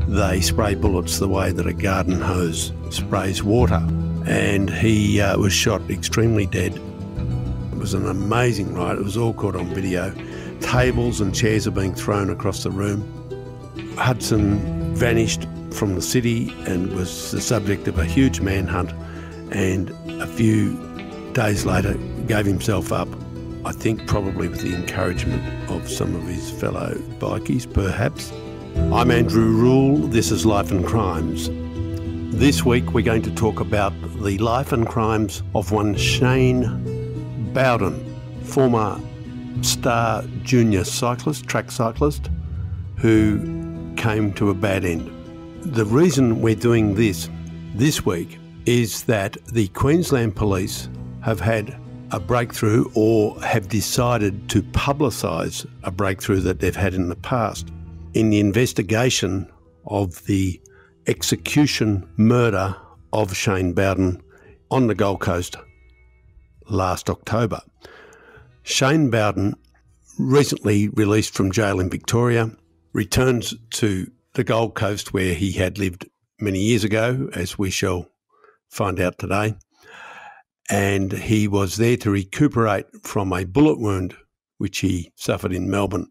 they spray bullets the way that a garden hose sprays water. And he was shot extremely dead. It was an amazing riot. It was all caught on video. Tables and chairs are being thrown across the room. Hudson vanished from the city and was the subject of a huge manhunt, and a few days later gave himself up, I think probably with the encouragement of some of his fellow bikies, perhaps. I'm Andrew Rule, this is Life and Crimes. This week we're going to talk about the life and crimes of one Shane Bowden, former star junior cyclist, track cyclist, who came to a bad end. The reason we're doing this week is that the Queensland police have had a breakthrough, or have decided to publicise a breakthrough that they've had in the past, in the investigation of the execution murder of Shane Bowden on the Gold Coast last October. Shane Bowden, recently released from jail in Victoria, returns to the Gold Coast where he had lived many years ago, as we shall find out today. And he was there to recuperate from a bullet wound which he suffered in Melbourne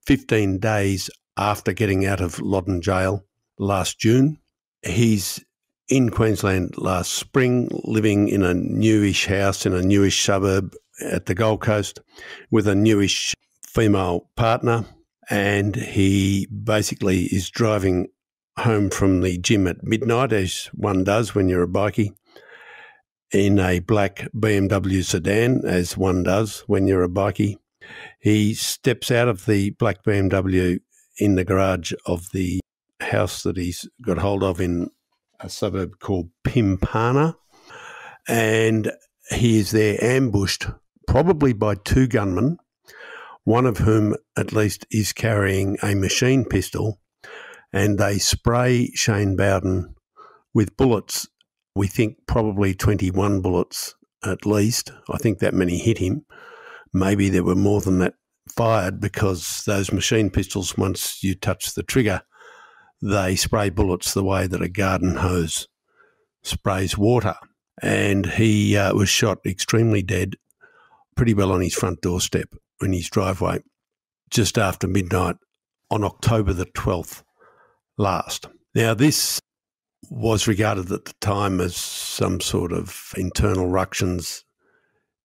15 days after getting out of Loddon Jail last June. He's in Queensland last spring, living in a newish house in a newish suburb at the Gold Coast with a newish female partner, and he basically is driving home from the gym at midnight, as one does when you're a bikie, in a black BMW sedan, as one does when you're a bikie. He steps out of the black BMW in the garage of the house that he's got hold of in a suburb called Pimpana, and he is there ambushed probably by two gunmen, one of whom at least is carrying a machine pistol, and they spray Shane Bowden with bullets. We think probably 21 bullets at least. I think that many hit him. Maybe there were more than that fired, because those machine pistols, once you touch the trigger, they spray bullets the way that a garden hose sprays water. And he was shot extremely dead, pretty well on his front doorstep in his driveway, just after midnight on October the 12th last. Now, this was regarded at the time as some sort of internal ructions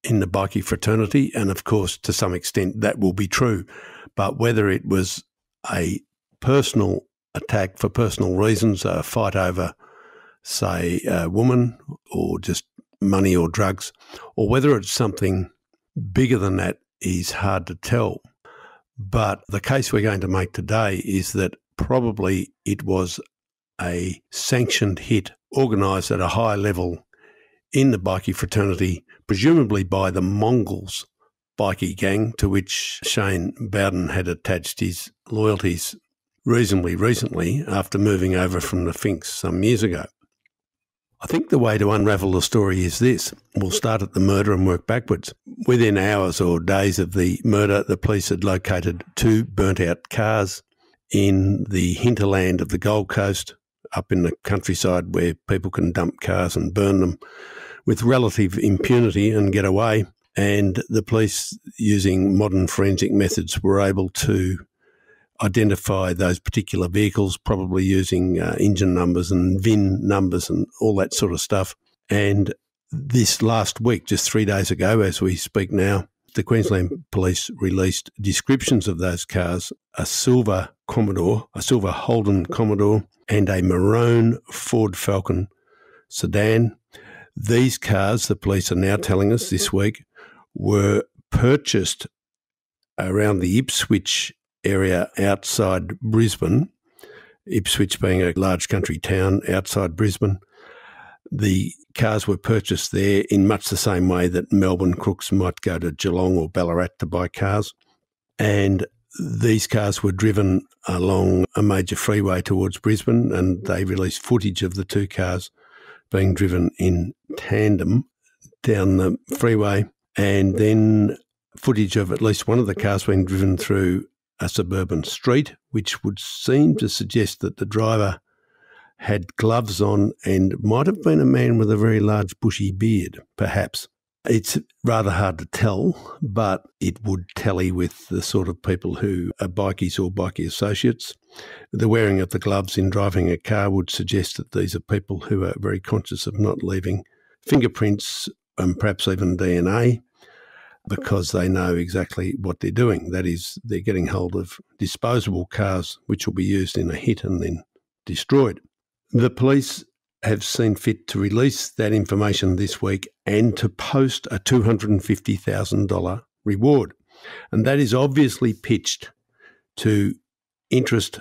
in the bikie fraternity, and of course, to some extent, that will be true. But whether it was a personal attack for personal reasons, a fight over, say, a woman, or just money or drugs, or whether it's something bigger than that, is hard to tell. But the case we're going to make today is that probably it was a sanctioned hit organised at a high level in the bikie fraternity, presumably by the Mongols bikie gang, to which Shane Bowden had attached his loyalties reasonably recently after moving over from the Finks some years ago. I think the way to unravel the story is this. We'll start at the murder and work backwards. Within hours or days of the murder, the police had located two burnt-out cars in the hinterland of the Gold Coast, up in the countryside where people can dump cars and burn them with relative impunity and get away. And the police, using modern forensic methods, were able to identify those particular vehicles, probably using engine numbers and VIN numbers and all that sort of stuff. And this last week, just 3 days ago, as we speak now, the Queensland Police released descriptions of those cars: a silver Commodore, a silver Holden Commodore, and a maroon Ford Falcon sedan. These cars, the police are now telling us this week, were purchased around the Ipswich area outside Brisbane, Ipswich being a large country town outside Brisbane. The cars were purchased there in much the same way that Melbourne crooks might go to Geelong or Ballarat to buy cars. And these cars were driven along a major freeway towards Brisbane, and they released footage of the two cars being driven in tandem down the freeway, and then footage of at least one of the cars being driven through a suburban street which would seem to suggest that the driver had gloves on and might have been a man with a very large bushy beard, perhaps. It's rather hard to tell, but it would tally with the sort of people who are bikies or bikie associates. The wearing of the gloves in driving a car would suggest that these are people who are very conscious of not leaving fingerprints and perhaps even DNA, because they know exactly what they're doing. That is, they're getting hold of disposable cars which will be used in a hit and then destroyed. The police have seen fit to release that information this week and to post a $250,000 reward. And that is obviously pitched to interest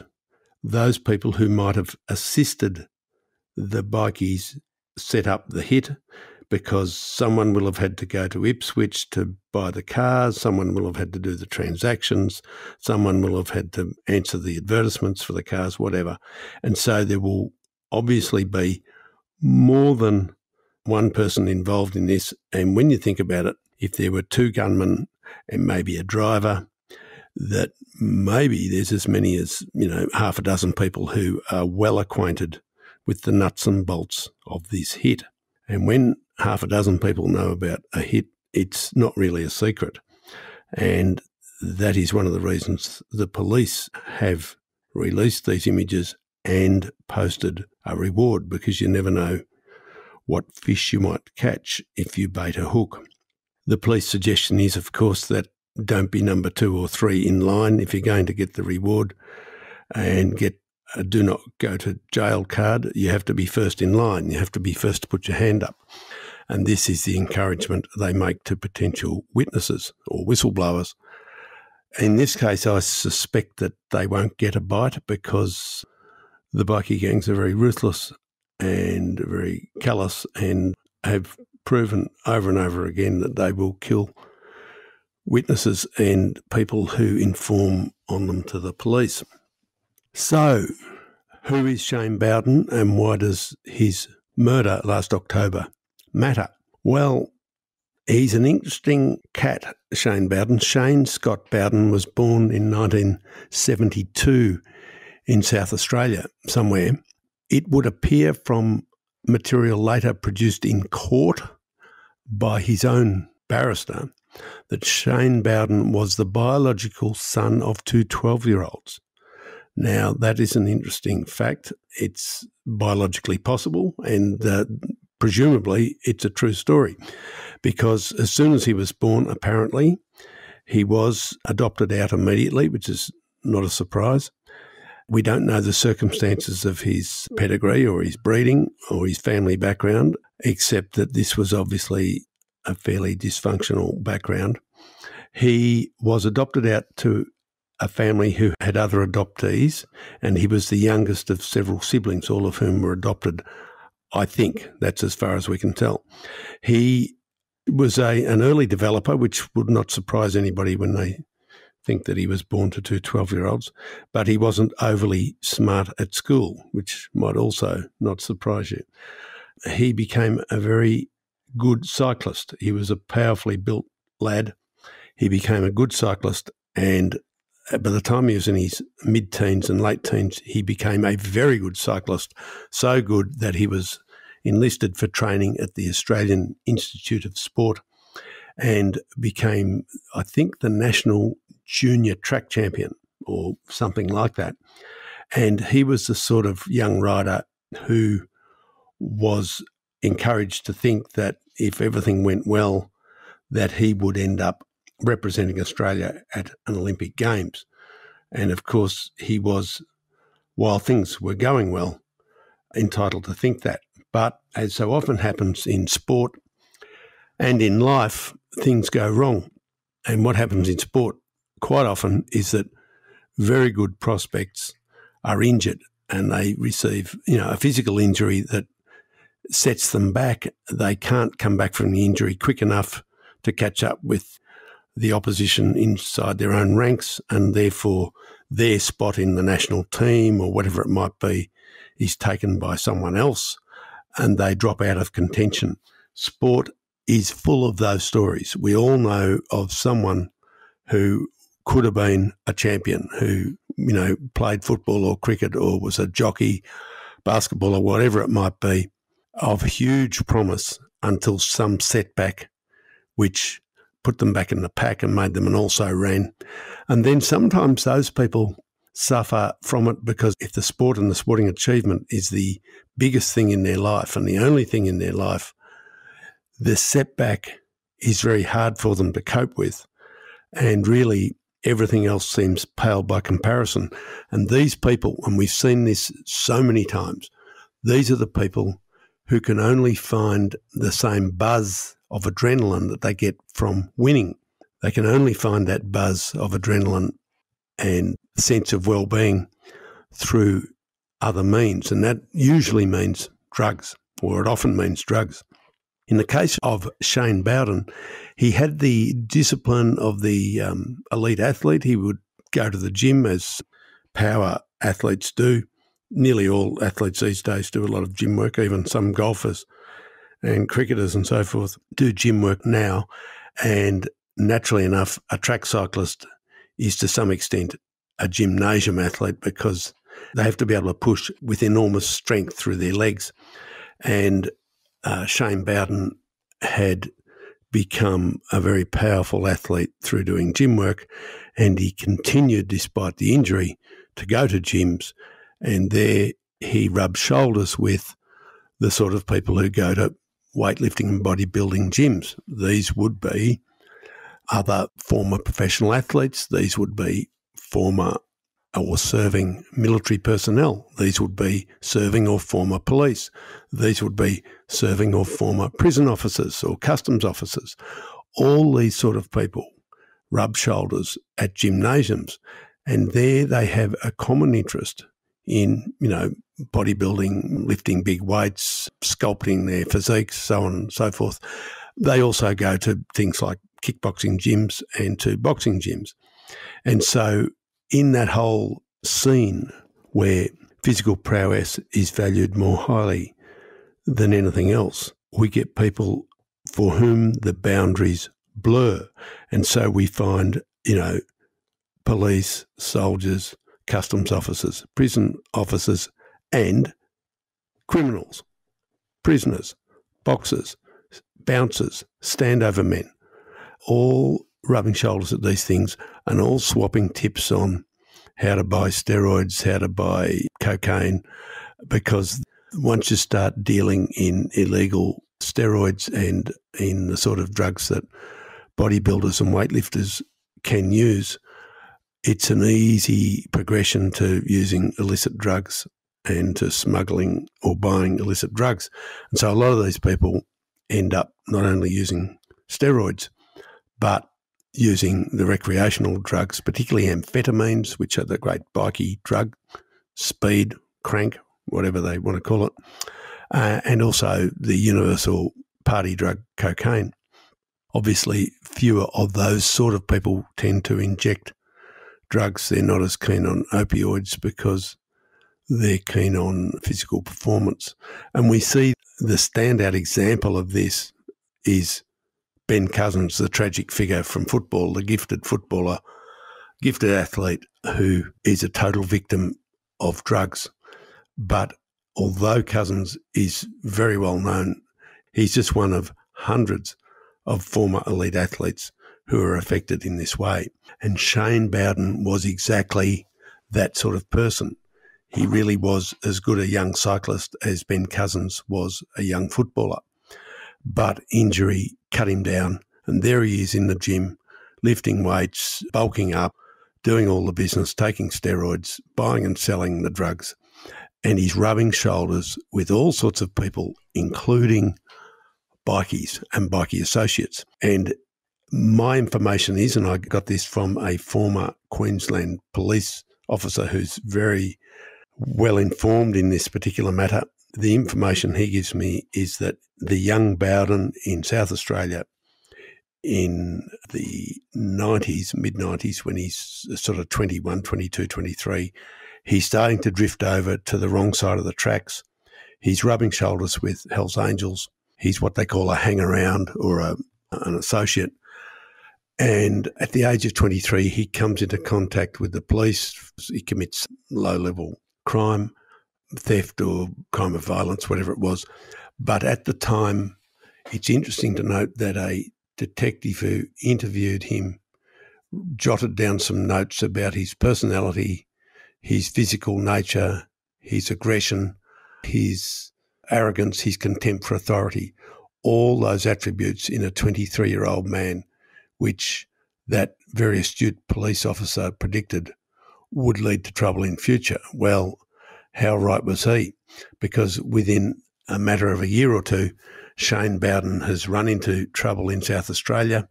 those people who might have assisted the bikies set up the hit, because someone will have had to go to Ipswich to buy the cars, someone will have had to do the transactions, someone will have had to answer the advertisements for the cars, whatever. And so there will obviously be more than one person involved in this. And when you think about it, if there were two gunmen and maybe a driver, that maybe there's as many as, half a dozen people who are well acquainted with the nuts and bolts of this hit. And when half a dozen people know about a hit, it's not really a secret. And that is one of the reasons the police have released these images and posted a reward, because you never know what fish you might catch if you bait a hook. The police suggestion is, of course, that don't be number 2 or 3 in line if you're going to get the reward and get a do not go to jail card. You have to be first in line. You have to be first to put your hand up. And this is the encouragement they make to potential witnesses or whistleblowers. In this case, I suspect that they won't get a bite, because the bikie gangs are very ruthless and very callous and have proven over and over again that they will kill witnesses and people who inform on them to the police. So, who is Shane Bowden and why does his murder last October matter? Well, he's an interesting cat, Shane Bowden. Shane Scott Bowden was born in 1972 in South Australia somewhere. It would appear from material later produced in court by his own barrister that Shane Bowden was the biological son of 2 12-year-olds. Now, that is an interesting fact. It's biologically possible, and presumably it's a true story, because as soon as he was born, apparently, he was adopted out immediately, which is not a surprise. We don't know the circumstances of his pedigree or his breeding or his family background, except that this was obviously a fairly dysfunctional background. He was adopted out to a family who had other adoptees, and he was the youngest of several siblings, all of whom were adopted. I think that's as far as we can tell. He was an early developer, which would not surprise anybody when they think that he was born to 2 12-year-olds, but he wasn't overly smart at school, which might also not surprise you. He became a very good cyclist. He was a powerfully built lad. He became a good cyclist, and by the time he was in his mid-teens and late teens, he became a very good cyclist, so good that he was enlisted for training at the Australian Institute of Sport and became, I think, the national junior track champion or something like that. And he was the sort of young rider who was encouraged to think that if everything went well, that he would end up representing Australia at an Olympic Games. And of course, he was, while things were going well, entitled to think that. But as so often happens in sport and in life, things go wrong. And what happens in sport quite often is that very good prospects are injured and they receive, a physical injury that sets them back. They can't come back from the injury quick enough to catch up with the opposition inside their own ranks, and therefore their spot in the national team or whatever it might be is taken by someone else and they drop out of contention. Sport is full of those stories. We all know of someone who could have been a champion who, played football or cricket or was a jockey, basketball or whatever it might be, of huge promise until some setback which put them back in the pack and made them an also-ran. And then sometimes those people suffer from it because if the sport and the sporting achievement is the biggest thing in their life and the only thing in their life, the setback is very hard for them to cope with. And really everything else seems pale by comparison. And these people, and we've seen this so many times, these are the people who can only find the same buzz of adrenaline that they get from winning. They can only find that buzz of adrenaline and sense of well-being through other means. And that usually means drugs, or it often means drugs. In the case of Shane Bowden, he had the discipline of the elite athlete. He would go to the gym as power athletes do. Nearly all athletes these days do a lot of gym work, even some golfers and cricketers and so forth do gym work now. And naturally enough, a track cyclist is to some extent a gymnasium athlete because they have to be able to push with enormous strength through their legs. And Shane Bowden had become a very powerful athlete through doing gym work, and he continued, despite the injury, to go to gyms. And there he rubbed shoulders with the sort of people who go to weightlifting and bodybuilding gyms. These would be other former professional athletes. These would be former or serving military personnel. These would be serving or former police. These would be serving or former prison officers or customs officers. All these sort of people rub shoulders at gymnasiums, and there they have a common interest in, bodybuilding, lifting big weights, sculpting their physiques, so on and so forth. They also go to things like kickboxing gyms and to boxing gyms. And so in that whole scene where physical prowess is valued more highly than anything else, we get people for whom the boundaries blur. And so we find, police, soldiers, customs officers, prison officers, and criminals, prisoners, boxers, bouncers, standover men, all rubbing shoulders at these things and all swapping tips on how to buy steroids, how to buy cocaine, because once you start dealing in illegal steroids and in the sort of drugs that bodybuilders and weightlifters can use, it's an easy progression to using illicit drugs and to smuggling or buying illicit drugs. And so a lot of these people end up not only using steroids, but using the recreational drugs, particularly amphetamines, which are the great bikie drug, speed, crank, whatever they want to call it, and also the universal party drug, cocaine. Obviously, fewer of those sort of people tend to inject drugs. They're not as keen on opioids because they're keen on physical performance. And we see the standout example of this is Ben Cousins, the tragic figure from football, the gifted footballer, gifted athlete who is a total victim of drugs. But although Cousins is very well known, he's just one of hundreds of former elite athletes who are affected in this way. And Shane Bowden was exactly that sort of person. He really was as good a young cyclist as Ben Cousins was a young footballer. But injury cut him down, and there he is in the gym, lifting weights, bulking up, doing all the business, taking steroids, buying and selling the drugs, and he's rubbing shoulders with all sorts of people, including bikies and bikie associates. And my information is, and I got this from a former Queensland police officer who's very well informed in this particular matter, the information he gives me is that the young Bowden in South Australia in the 90s, mid-90s, when he's sort of 21, 22, 23, he's starting to drift over to the wrong side of the tracks. He's rubbing shoulders with Hell's Angels. He's what they call a hang-around or an associate. And at the age of 23, he comes into contact with the police. He commits low-level crime, theft or crime of violence, whatever it was. But at the time, it's interesting to note that a detective who interviewed him jotted down some notes about his personality, his physical nature, his aggression, his arrogance, his contempt for authority, all those attributes in a 23-year-old man, which that very astute police officer predicted would lead to trouble in future. Well, how right was he? Because within a matter of a year or two, Shane Bowden has run into trouble in South Australia,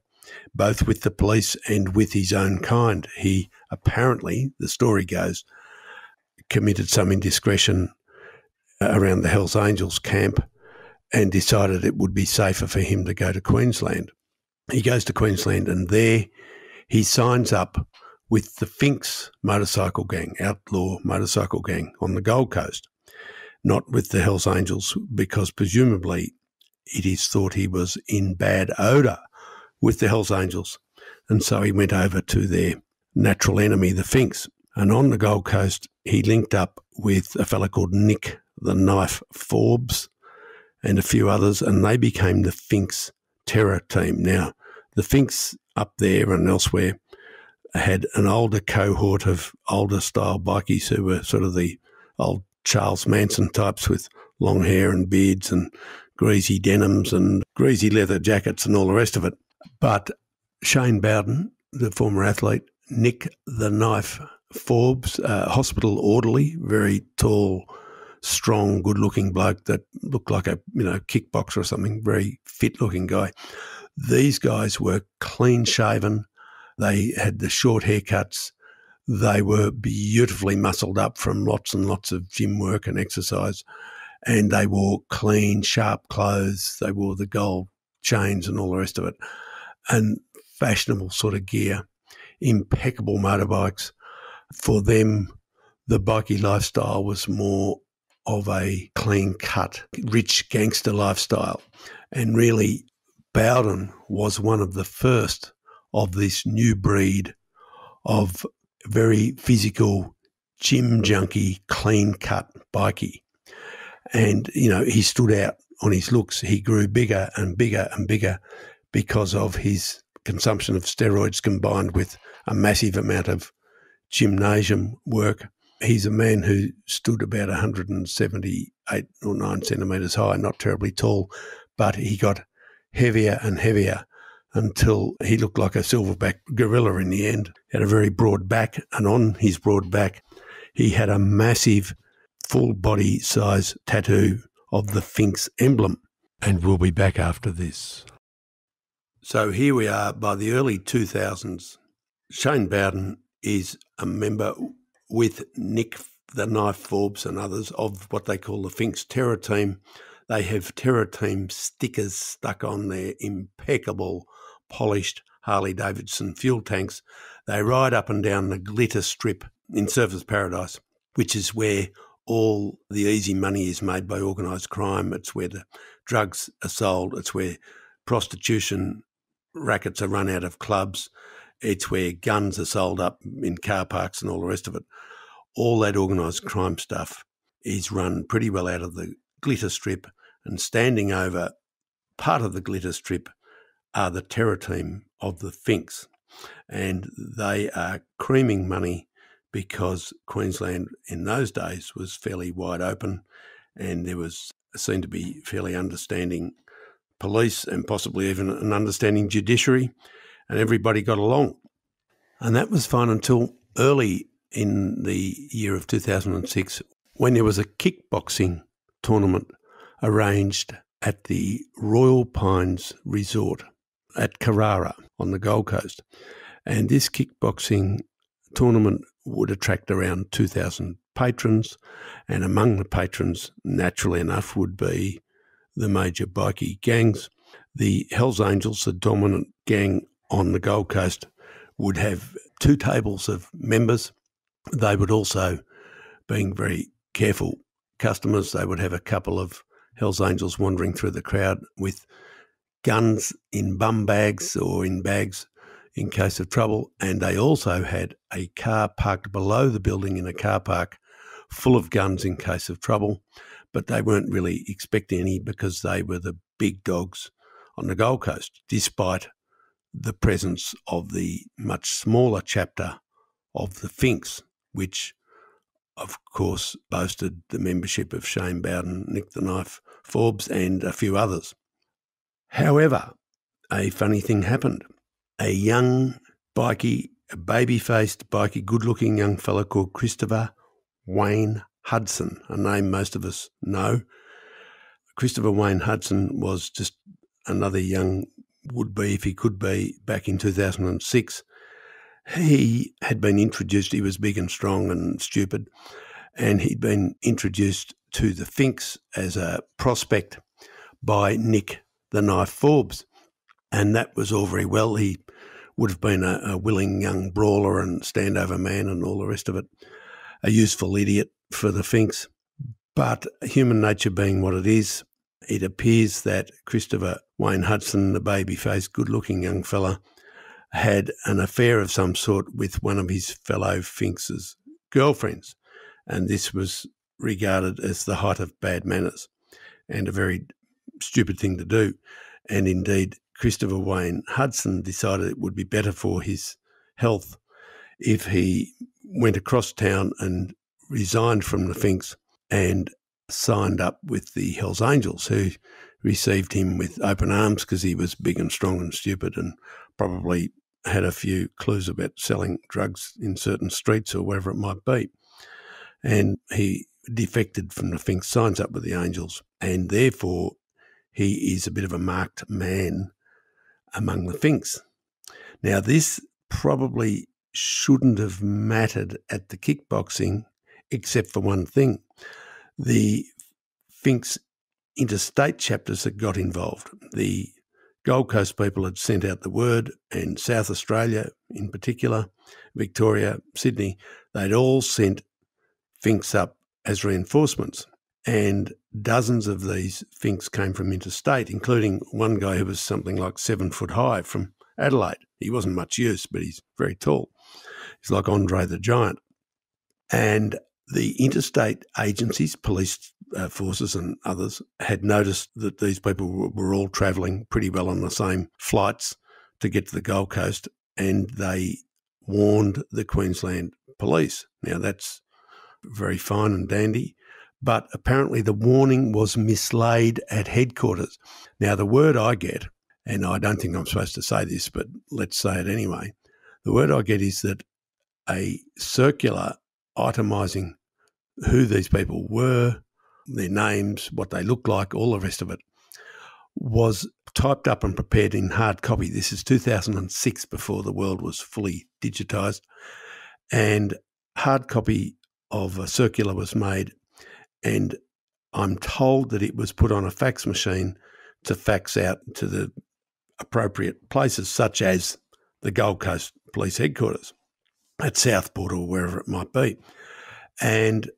both with the police and with his own kind. He apparently, the story goes, committed some indiscretion around the Hells Angels camp and decided it would be safer for him to go to Queensland. He goes to Queensland and there he signs up with the Finks motorcycle gang, outlaw motorcycle gang on the Gold Coast, not with the Hells Angels, because presumably it is thought he was in bad odour with the Hells Angels. And so he went over to their natural enemy, the Finks. And on the Gold Coast, he linked up with a fellow called Nick the Knife Forbes and a few others, and they became the Finks terror team. Now, the Finks up there and elsewhere had an older cohort of older style bikies who were sort of the old Charles Manson types with long hair and beards and greasy denims and greasy leather jackets and all the rest of it. But Shane Bowden, the former athlete, Nick the Knife Forbes, hospital orderly, very tall, strong, good-looking bloke that looked like a kickboxer or something, very fit-looking guy. These guys were clean-shaven. They had the short haircuts. They were beautifully muscled up from lots and lots of gym work and exercise. And they wore clean, sharp clothes. They wore the gold chains and all the rest of it. And fashionable sort of gear, impeccable motorbikes. For them, the bikie lifestyle was more of a clean-cut, rich gangster lifestyle. And really, Bowden was one of the first of this new breed of very physical, gym junkie, clean-cut bikie. And, he stood out on his looks. He grew bigger and bigger and bigger because of his consumption of steroids combined with a massive amount of gymnasium work. He's a man who stood about 178 or 9 centimetres high, not terribly tall, but he got heavier and heavier until he looked like a silverback gorilla in the end. He had a very broad back, and on his broad back he had a massive full body size tattoo of the Finks emblem. And we'll be back after this. So here we are by the early 2000s. Shane Bowden is a member with Nick the Knife Forbes and others of what they call the Finks Terror Team. They have Terror Team stickers stuck on their impeccable, polished Harley-Davidson fuel tanks. They ride up and down the glitter strip in Surfers Paradise, which is where all the easy money is made by organised crime. It's where the drugs are sold. It's where prostitution rackets are run out of clubs. It's where guns are sold up in car parks and all the rest of it. All that organised crime stuff is run pretty well out of the glitter strip, and standing over part of the glitter strip are the terror team of the Finks. And they are creaming money because Queensland in those days was fairly wide open and there was seemed to be fairly understanding police and possibly even an understanding judiciary, and everybody got along. And that was fine until early in the year of 2006 when there was a kickboxing tournament arranged at the Royal Pines Resort at Carrara on the Gold Coast. And this kickboxing tournament would attract around 2,000 patrons, and among the patrons, naturally enough, would be the major bikie gangs. The Hells Angels, the dominant gang on the Gold Coast, would have 2 tables of members. They would also, being very careful customers, they would have a couple of Hells Angels wandering through the crowd with guns in bum bags or in bags in case of trouble, and they also had a car parked below the building in a car park full of guns in case of trouble, but they weren't really expecting any because they were the big dogs on the Gold Coast, despite the presence of the much smaller chapter of the Finks, which of course boasted the membership of Shane Bowden, Nick the Knife Forbes and a few others. However, a funny thing happened. A young bikie, a baby-faced bikie, good-looking young fellow called Christopher Wayne Hudson, a name most of us know. Christopher Wayne Hudson was just another young would-be, if he could be, back in 2006. He had been introduced, he was big and strong and stupid, and he'd been introduced to the Finks as a prospect by Nick the Knife Forbes. And that was all very well. He would have been a willing young brawler and standover man and all the rest of it, a useful idiot for the Finks. But human nature being what it is, it appears that Christopher Wayne Hudson, the baby-faced, good-looking young fella, had an affair of some sort with one of his fellow Finks' girlfriends. And this was regarded as the height of bad manners and a very stupid thing to do. And indeed, Christopher Wayne Hudson decided it would be better for his health if he went across town and resigned from the Finks and signed up with the Hells Angels, who received him with open arms because he was big and strong and stupid and probably had a few clues about selling drugs in certain streets or wherever it might be. And he defected from the Finks, signs up with the Angels, and therefore he is a bit of a marked man among the Finks. Now, this probably shouldn't have mattered at the kickboxing, except for one thing. The Finks interstate chapters that got involved. The Gold Coast people had sent out the word, and South Australia in particular, Victoria, Sydney, they'd all sent Finks up as reinforcements. And dozens of these Finks came from interstate, including one guy who was something like 7 foot high from Adelaide. He wasn't much use, but he's very tall. He's like Andre the Giant. And the interstate agencies, police forces and others, had noticed that these people were all travelling pretty well on the same flights to get to the Gold Coast, and they warned the Queensland police. Now, that's very fine and dandy, but apparently the warning was mislaid at headquarters. Now, the word I get, and I don't think I'm supposed to say this, but let's say it anyway, the word I get is that a circular itemising who these people were, their names, what they looked like, all the rest of it, was typed up and prepared in hard copy. This is 2006, before the world was fully digitised, and hard copy of a circular was made, and I'm told that it was put on a fax machine to fax out to the appropriate places, such as the Gold Coast Police Headquarters at Southport or wherever it might be. And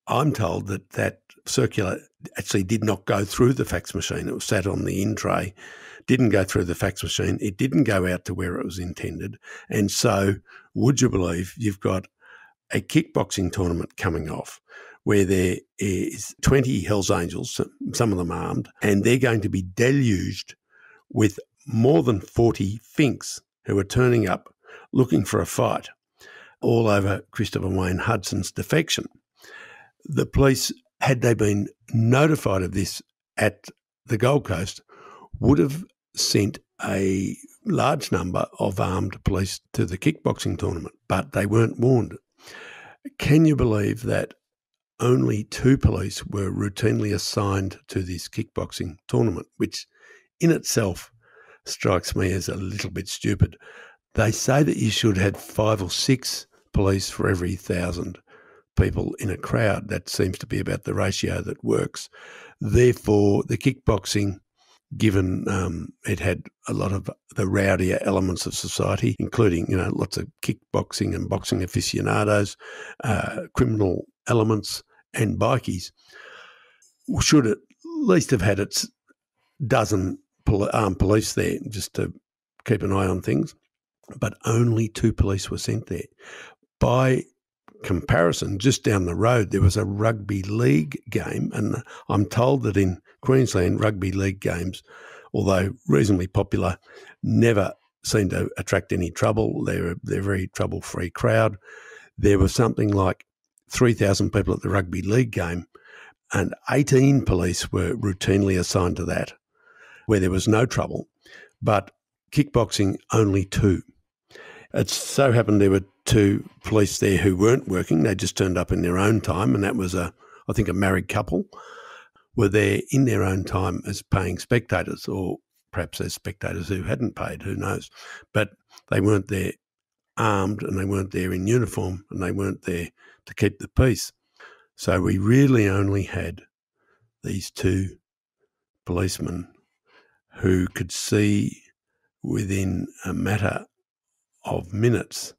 I'm told that that circular actually did not go through the fax machine. It was sat on the in tray, didn't go through the fax machine. It didn't go out to where it was intended. And so, would you believe, you've got a kickboxing tournament coming off where there is 20 Hells Angels, some of them armed, and they're going to be deluged with more than 40 Finks who are turning up looking for a fight all over Christopher Wayne Hudson's defection. The police, had they been notified of this at the Gold Coast, would have sent a large number of armed police to the kickboxing tournament, but they weren't warned. Can you believe that only 2 police were routinely assigned to this kickboxing tournament, which in itself strikes me as a little bit stupid. They say that you should have 5 or 6 police for every 1,000 people in a crowd. That seems to be about the ratio that works. Therefore, the kickboxing, given it had a lot of the rowdier elements of society, including, lots of kickboxing and boxing aficionados, criminal elements and bikies, should at least have had its dozen armed police there just to keep an eye on things. but only 2 police were sent there. By comparison, just down the road, there was a rugby league game, and I'm told that in Queensland, rugby league games, although reasonably popular, never seem to attract any trouble. They're a very trouble-free crowd. There was something like 3,000 people at the rugby league game, and 18 police were routinely assigned to that, where there was no trouble. But kickboxing, only 2. It so happened there were 2 police there who weren't working. They just turned up in their own time, and that was, I think, a married couple were there in their own time as paying spectators, or perhaps as spectators who hadn't paid, who knows. But they weren't there armed, and they weren't there in uniform, and they weren't there to keep the peace. So we really only had these 2 policemen who could see within a matter of minutes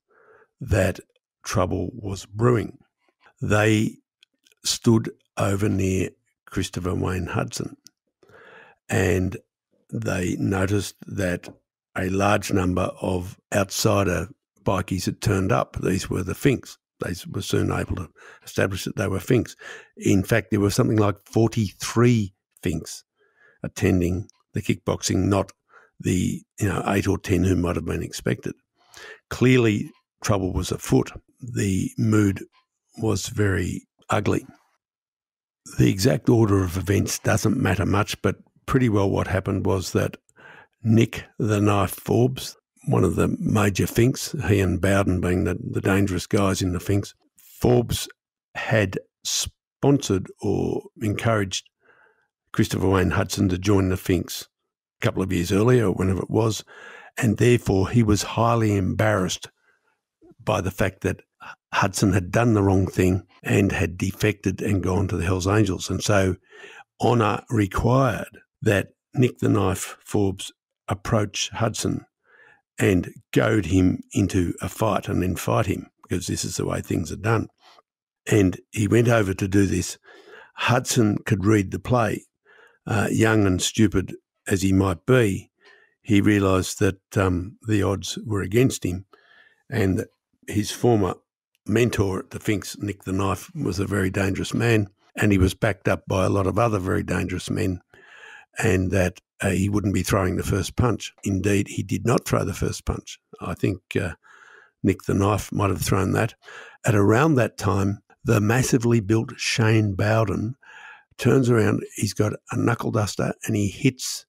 that trouble was brewing. They stood over near Christopher Wayne Hudson, and they noticed that a large number of outsider bikies had turned up. These were the Finks. They were soon able to establish that they were Finks. In fact, there were something like 43 Finks attending the kickboxing, not the 8 or 10 who might have been expected. Clearly, trouble was afoot. The mood was very ugly. The exact order of events doesn't matter much, but pretty well what happened was that Nick the Knife Forbes, one of the major Finks, he and Bowden being the dangerous guys in the Finks, Forbes had sponsored or encouraged Christopher Wayne Hudson to join the Finks a couple of years earlier, or whenever it was, and therefore he was highly embarrassed by the fact that Hudson had done the wrong thing and had defected and gone to the Hells Angels. And so honour required that Nick the Knife Forbes approach Hudson and goad him into a fight and then fight him, because this is the way things are done. And he went over to do this. Hudson could read the play. Young and stupid as he might be, he realised that the odds were against him, and that his former mentor at the Finks, Nick the Knife, was a very dangerous man, and he was backed up by a lot of other very dangerous men, and that he wouldn't be throwing the first punch. Indeed, he did not throw the first punch. I think Nick the Knife might have thrown that. At around that time, the massively built Shane Bowden turns around, he's got a knuckle duster, and he hits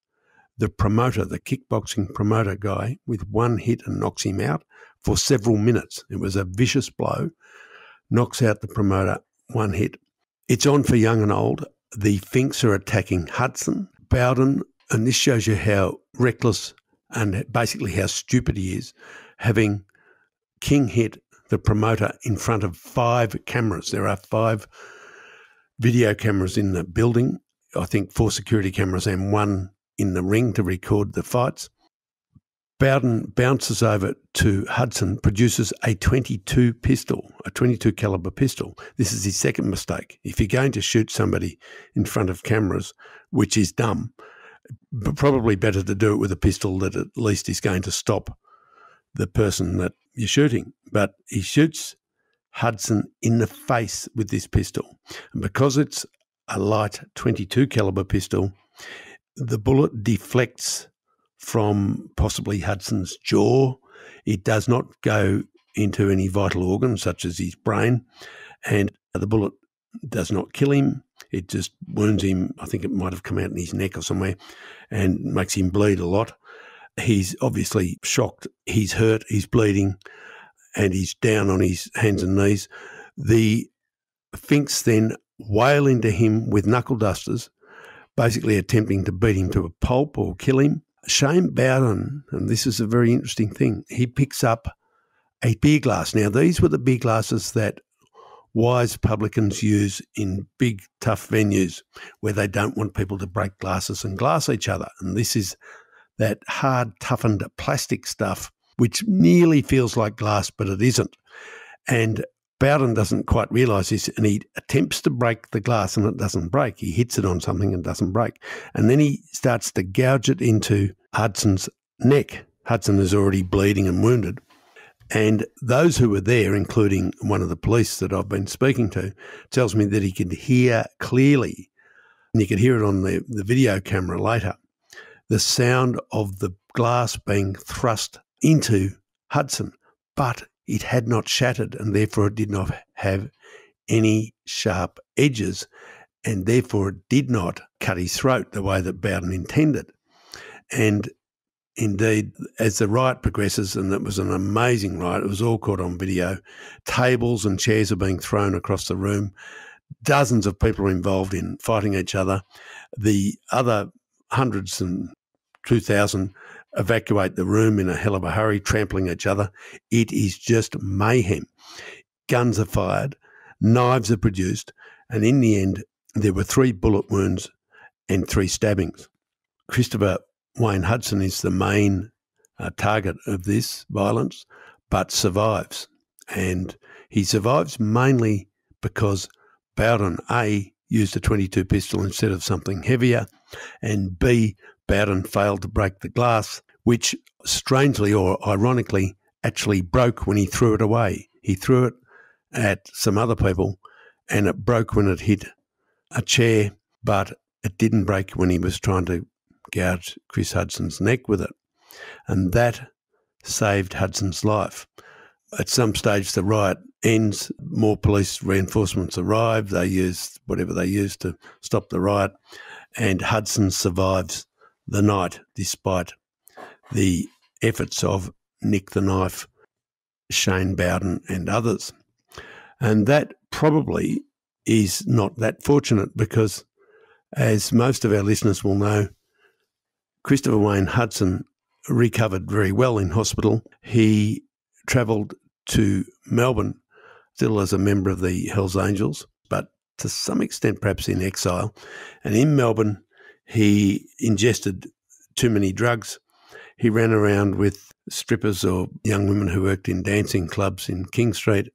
the promoter, the kickboxing promoter guy, with one hit and knocks him out for several minutes. It was a vicious blow, knocks out the promoter, one hit. It's on for young and old. The Finks are attacking Hudson, Bowden, and this shows you how reckless and basically how stupid he is, having king hit the promoter in front of 5 cameras. There are 5 video cameras in the building, I think 4 security cameras and 1 in the ring to record the fights. Bowden bounces over to Hudson, produces a 22 caliber pistol. This is his second mistake. If you're going to shoot somebody in front of cameras, which is dumb, but probably better to do it with a pistol that at least is going to stop the person that you're shooting. But he shoots Hudson in the face with this pistol. And because it's a light 22 caliber pistol, the bullet deflects from possibly Hudson's jaw. It does not go into any vital organ such as his brain, and the bullet does not kill him. It just wounds him. I think it might have come out in his neck or somewhere and makes him bleed a lot. He's obviously shocked. He's hurt. He's bleeding, and he's down on his hands and knees. The Finks then wail into him with knuckle dusters, basically attempting to beat him to a pulp or kill him. Shane Bowden, and this is a very interesting thing, he picks up a beer glass. Now, these were the beer glasses that wise publicans use in big, tough venues where they don't want people to break glasses and glass each other. And this is that hard, toughened plastic stuff, which nearly feels like glass, but it isn't. And Bowden doesn't quite realise this, and he attempts to break the glass and it doesn't break. He hits it on something and it doesn't break. And then he starts to gouge it into Hudson's neck, Hudson is already bleeding and wounded. And those who were there, including one of the police that I've been speaking to, tells me that he could hear clearly, and you could hear it on the video camera later, the sound of the glass being thrust into Hudson, but it had not shattered, and therefore it did not have any sharp edges, and therefore it did not cut his throat the way that Bowden intended. And indeed, as the riot progresses, and it was an amazing riot, it was all caught on video, tables and chairs are being thrown across the room, dozens of people are involved in fighting each other. The other hundreds and 2,000 evacuate the room in a hell of a hurry, trampling each other. It is just mayhem. Guns are fired, knives are produced, and in the end, there were 3 bullet wounds and 3 stabbings. Christopher Wayne Hudson is the main target of this violence, but survives. And he survives mainly because Bowden, A, used a .22 pistol instead of something heavier, and B, Bowden failed to break the glass, which strangely or ironically actually broke when he threw it away. He threw it at some other people and it broke when it hit a chair, but it didn't break when he was trying to gouge Chris Hudson's neck with it. And that saved Hudson's life. At some stage, the riot ends, more police reinforcements arrive, they use whatever they used to stop the riot, and Hudson survives the night despite the efforts of Nick the Knife, Shane Bowden and others. And that probably is not that fortunate because, as most of our listeners will know, Christopher Wayne Hudson recovered very well in hospital. He travelled to Melbourne, still as a member of the Hells Angels, but to some extent perhaps in exile. And in Melbourne, he ingested too many drugs. He ran around with strippers or young women who worked in dancing clubs in King Street.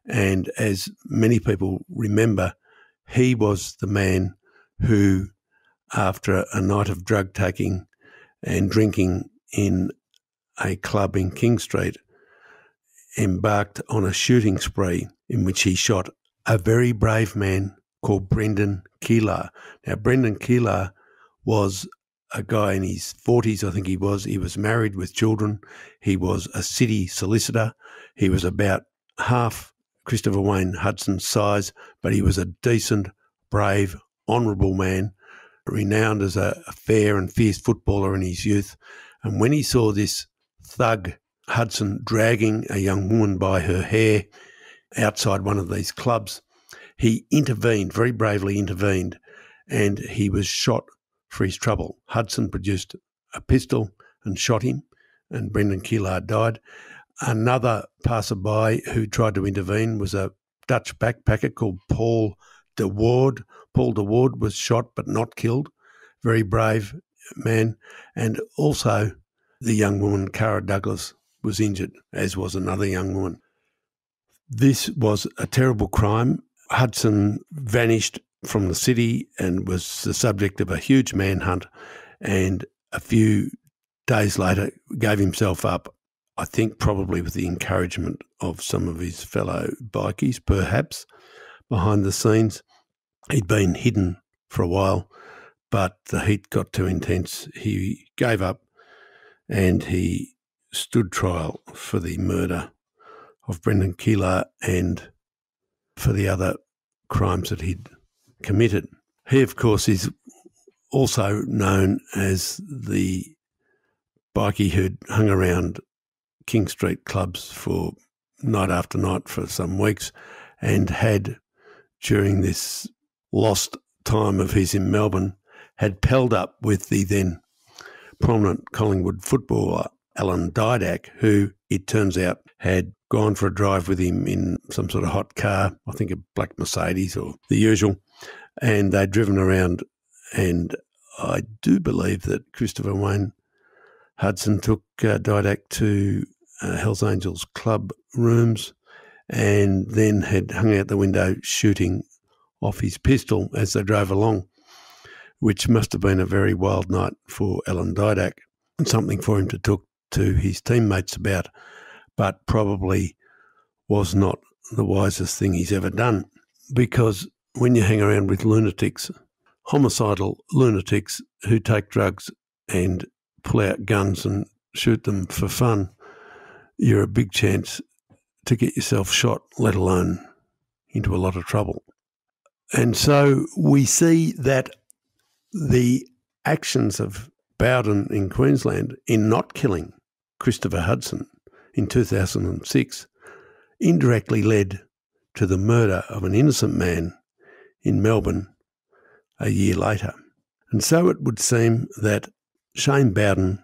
And as many people remember, he was the man who, after a night of drug taking and drinking in a club in King Street, embarked on a shooting spree in which he shot a very brave man called Brendan Keeler. Now, Brendan Keeler was a guy in his 40s, I think he was. He was married with children. He was a city solicitor. He was about half Christopher Wayne Hudson's size, but he was a decent, brave, honourable man, renowned as a fair and fierce footballer in his youth. And when he saw this thug Hudson dragging a young woman by her hair outside one of these clubs, he intervened, very bravely intervened, and he was shot for his trouble. Hudson produced a pistol and shot him, and Brendan Keeler died. Another passerby who tried to intervene was a Dutch backpacker called Paul de Ward. Paul de Ward was shot but not killed. Very brave man. And also the young woman, Cara Douglas, was injured, as was another young woman. This was a terrible crime. Hudson vanished from the city and was the subject of a huge manhunt, and a few days later gave himself up, I think probably with the encouragement of some of his fellow bikies, perhaps, behind the scenes. He'd been hidden for a while, but the heat got too intense. He gave up and he stood trial for the murder of Brendan Keeler and for the other crimes that he'd committed. He, of course, is also known as the bikie who'd hung around King Street clubs for night after night for some weeks and had, during this lost time of his in Melbourne, had pelled up with the then prominent Collingwood footballer Alan Didak, who, it turns out, had gone for a drive with him in some sort of hot car, I think a black Mercedes or the usual, and they'd driven around, and I do believe that Christopher Wayne Hudson took Didak to Hells Angels club rooms and then had hung out the window shooting off his pistol as they drove along, which must have been a very wild night for Alan Didak and something for him to to his teammates about, but probably was not the wisest thing he's ever done, because when you hang around with lunatics, homicidal lunatics who take drugs and pull out guns and shoot them for fun, you're a big chance to get yourself shot, let alone into a lot of trouble. And so we see that the actions of Bowden in Queensland in not killing Christopher Hudson in 2006 indirectly led to the murder of an innocent man in Melbourne a year later. And so it would seem that Shane Bowden,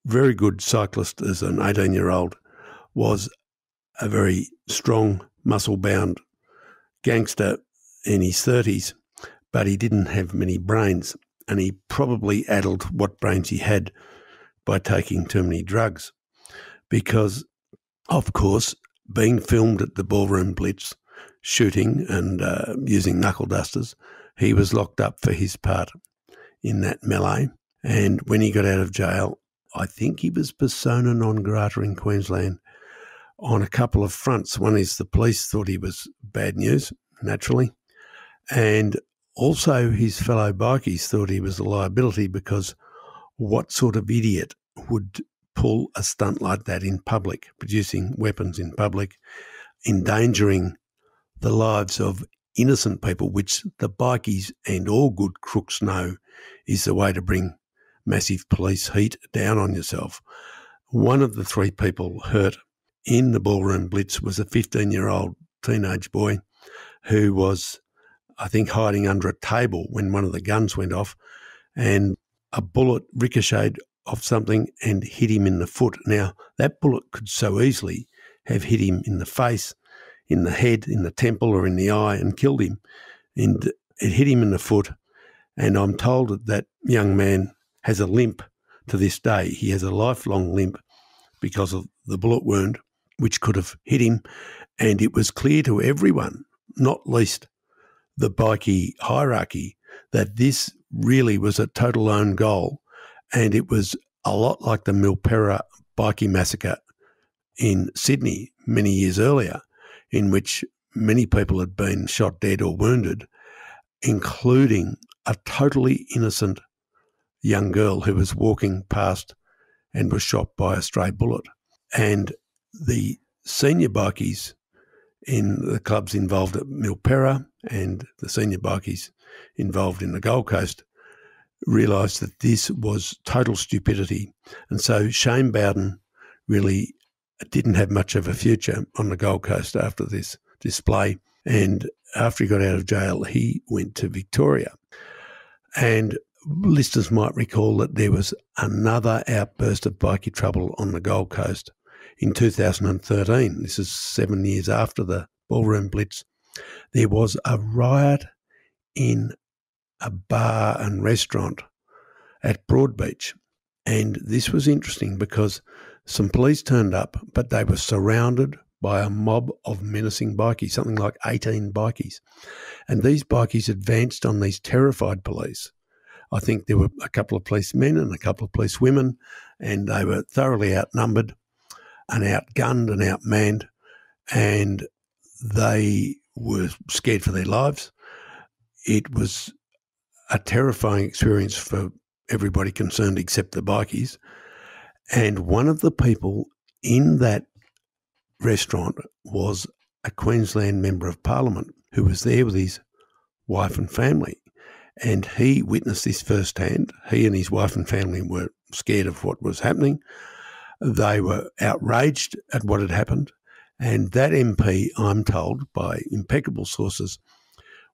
very good cyclist as an 18-year-old, was a very strong, muscle-bound gangster in his 30s, but he didn't have many brains, and he probably addled what brains he had by taking too many drugs. Because, of course, being filmed at the Ballroom Blitz, shooting and using knuckle dusters, he was locked up for his part in that melee. And when he got out of jail, I think he was persona non grata in Queensland on a couple of fronts. One is the police thought he was bad news, naturally, and also his fellow bikies thought he was a liability, because what sort of idiot would pull a stunt like that in public, producing weapons in public, endangering the lives of innocent people, which the bikies and all good crooks know is the way to bring massive police heat down on yourself. One of the three people hurt in the Ballroom Blitz was a 15-year-old teenage boy who was, I think, hiding under a table when one of the guns went off, and a bullet ricocheted off something and hit him in the foot. Now, that bullet could so easily have hit him in the face, in the head, in the temple or in the eye and killed him. And it hit him in the foot, and I'm told that that young man has a limp to this day. He has a lifelong limp because of the bullet wound which could have hit him, and it was clear to everyone, not least the bikie hierarchy, that this really was a total own goal, and it was a lot like the Milperra bikie massacre in Sydney many years earlier, in which many people had been shot dead or wounded, including a totally innocent young girl who was walking past and was shot by a stray bullet. And the senior bikies in the clubs involved at Milperra and the senior bikies involved in the Gold Coast realised that this was total stupidity. And so Shane Bowden really didn't have much of a future on the Gold Coast after this display. And after he got out of jail, he went to Victoria. And listeners might recall that there was another outburst of bikie trouble on the Gold Coast in 2013. This is 7 years after the Ballroom Blitz. There was a riot in a bar and restaurant at Broadbeach. And this was interesting because some police turned up, but they were surrounded by a mob of menacing bikies, something like 18 bikies. And these bikies advanced on these terrified police. I think there were a couple of policemen and a couple of police women, and they were thoroughly outnumbered and outgunned and outmanned, and they were scared for their lives. It was a terrifying experience for everybody concerned except the bikies. And one of the people in that restaurant was a Queensland Member of Parliament who was there with his wife and family. And he witnessed this firsthand. He and his wife and family were scared of what was happening. They were outraged at what had happened. And that MP, I'm told by impeccable sources,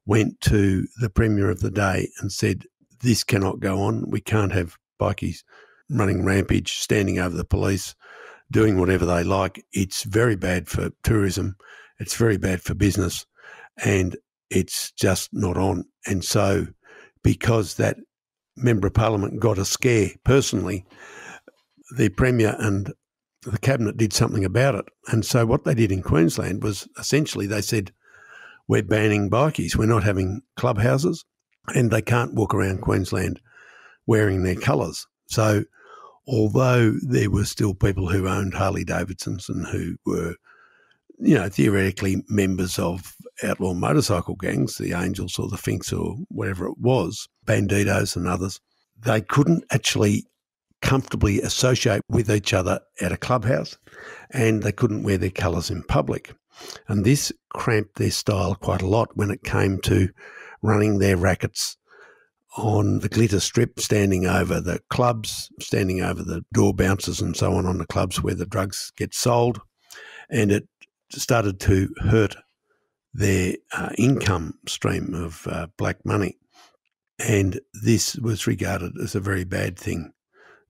went to the Premier of the day and said, this cannot go on. We can't have bikies running rampage, standing over the police, doing whatever they like. It's very bad for tourism. It's very bad for business. And it's just not on. And so because that Member of Parliament got a scare personally, the Premier and the Cabinet did something about it. And so what they did in Queensland was essentially they said, we're banning bikies. We're not having clubhouses, and they can't walk around Queensland wearing their colours. So although there were still people who owned Harley Davidsons and who were, theoretically members of outlaw motorcycle gangs, the Angels or the Finks or whatever it was, Banditos and others, they couldn't actually comfortably associate with each other at a clubhouse, and they couldn't wear their colours in public. And this cramped their style quite a lot when it came to running their rackets on the glitter strip, standing over the clubs, standing over the door bouncers and so on the clubs where the drugs get sold. And it started to hurt their income stream of black money. And this was regarded as a very bad thing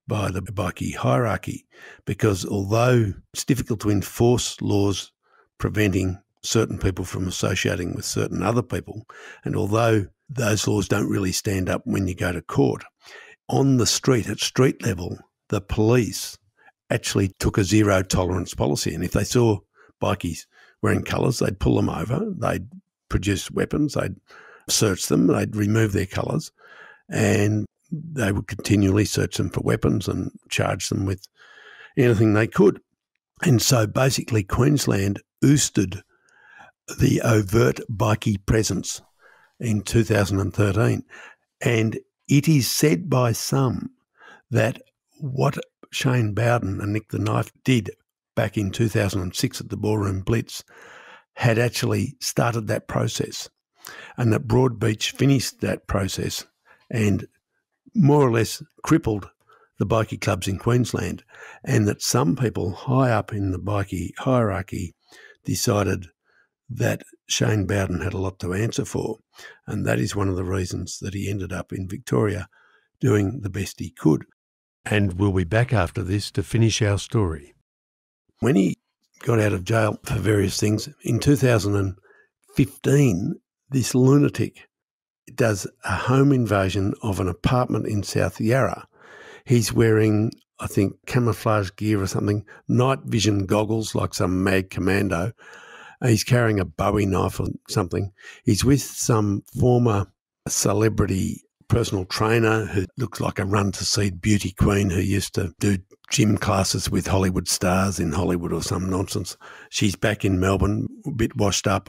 by the bikie hierarchy, because although it's difficult to enforce laws preventing certain people from associating with certain other people, and although those laws don't really stand up when you go to court, on the street, at street level, the police actually took a zero tolerance policy. And if they saw bikies wearing colours, they'd pull them over, they'd produce weapons, they'd search them, they'd remove their colours, and they would continually search them for weapons and charge them with anything they could. And so basically Queensland ousted the overt bikie presence in 2013. And it is said by some that what Shane Bowden and Nick the Knife did back in 2006 at the Ballroom Blitz had actually started that process, and that Broadbeach finished that process and more or less crippled the bikie clubs in Queensland, and that some people high up in the bikie hierarchy decided that Shane Bowden had a lot to answer for, and that is one of the reasons that he ended up in Victoria doing the best he could. And we'll be back after this to finish our story. When he got out of jail for various things, in 2015, this lunatic does a home invasion of an apartment in South Yarra. He's wearing, I think, camouflage gear or something, night vision goggles like some mad commando. He's carrying a Bowie knife or something. He's with some former celebrity personal trainer who looks like a run-to-seed beauty queen who used to do gym classes with Hollywood stars in Hollywood or some nonsense. She's back in Melbourne, a bit washed up,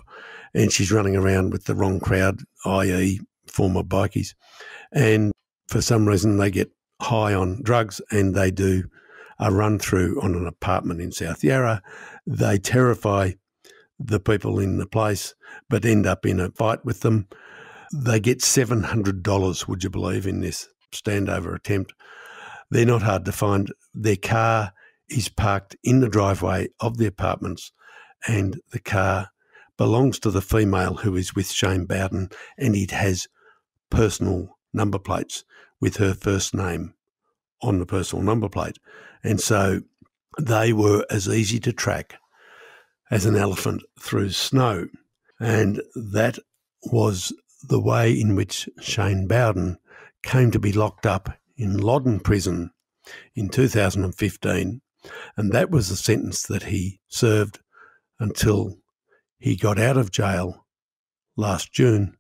and she's running around with the wrong crowd, i.e. former bikies. And for some reason they get high on drugs and they do a run-through on an apartment in South Yarra. They terrify the people in the place but end up in a fight with them. They get $700, would you believe, in this standover attempt. They're not hard to find. Their car is parked in the driveway of the apartments, and the car belongs to the female who is with Shane Bowden, and it has personal number plates with her first name on the personal number plate. And so they were as easy to track as an elephant through snow. And that was the way in which Shane Bowden came to be locked up in Loddon Prison in 2015. And that was the sentence that he served until he got out of jail last June,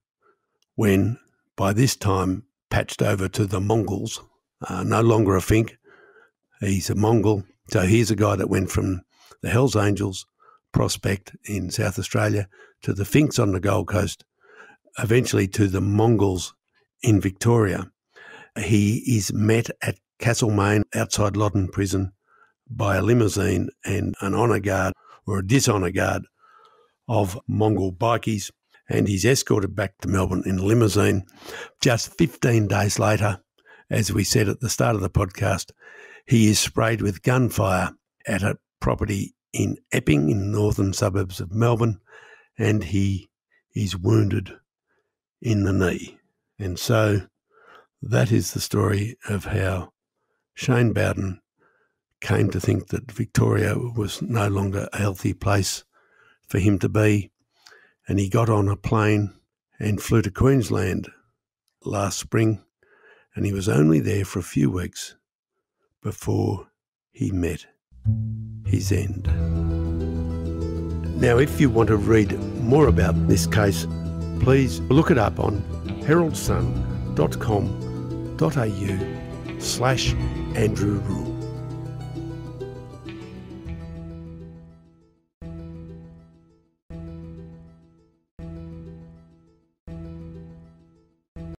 when by this time patched over to the Mongols, no longer a Fink, he's a Mongol. So here's a guy that went from the Hells Angels prospect in South Australia to the Finks on the Gold Coast, eventually to the Mongols in Victoria. He is met at Castlemaine outside Loddon Prison by a limousine and an honour guard or a dishonour guard of Mongol bikies, and he's escorted back to Melbourne in a limousine. Just 15 days later, as we said at the start of the podcast, he is sprayed with gunfire at a property in Epping in the northern suburbs of Melbourne, and he is wounded in the knee. And so that is the story of how Shane Bowden came to think that Victoria was no longer a healthy place for him to be, and he got on a plane and flew to Queensland last spring, and he was only there for a few weeks before he met his end. Now, if you want to read more about this case, please look it up on heraldsun.com.au/Andrew Rule.